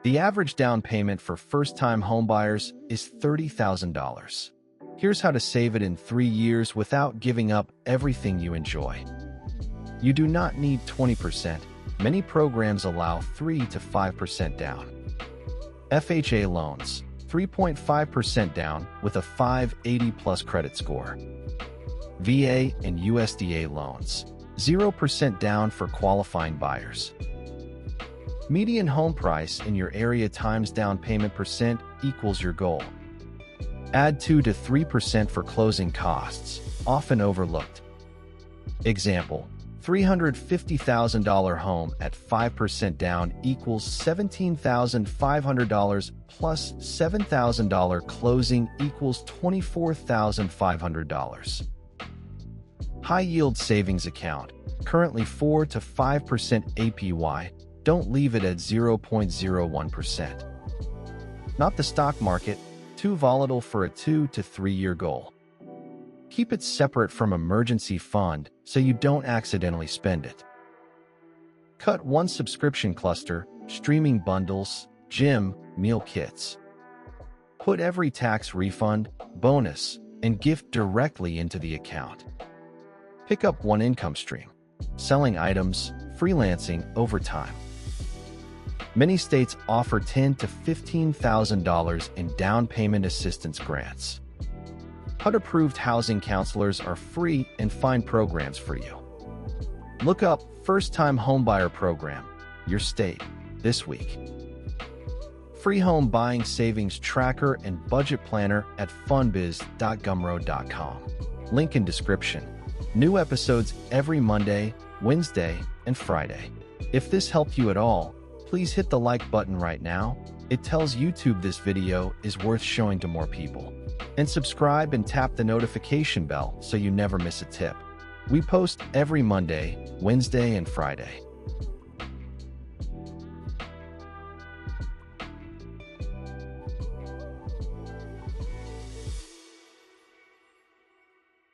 The average down payment for first-time homebuyers is $30,000. Here's how to save it in 3 years without giving up everything you enjoy. You do not need 20%. Many programs allow 3 to 5% down. FHA loans, 3.5% down with a 580 plus credit score. VA and USDA loans, 0% down for qualifying buyers. Median home price in your area times down payment percent equals your goal. Add 2 to 3% for closing costs, often overlooked. Example, $350,000 home at 5% down equals $17,500 plus $7,000 closing equals $24,500. High-yield savings account, currently 4 to 5% APY, don't leave it at 0.01%. Not the stock market, too volatile for a 2 to 3 year goal. Keep it separate from emergency fund so you don't accidentally spend it. Cut one subscription cluster, streaming bundles, gym, meal kits. Put every tax refund, bonus, and gift directly into the account. Pick up one income stream, selling items, freelancing, overtime. Many states offer $10,000 to $15,000 in down payment assistance grants. HUD-approved housing counselors are free and find programs for you. Look up First-Time Homebuyer Program, your state, this week. Free home buying savings tracker and budget planner at funbiz.gumroad.com. Link in description. New episodes every Monday, Wednesday, and Friday. If this helped you at all, please hit the like button right now. It tells YouTube this video is worth showing to more people. And subscribe and tap the notification bell so you never miss a tip. We post every Monday, Wednesday, and Friday.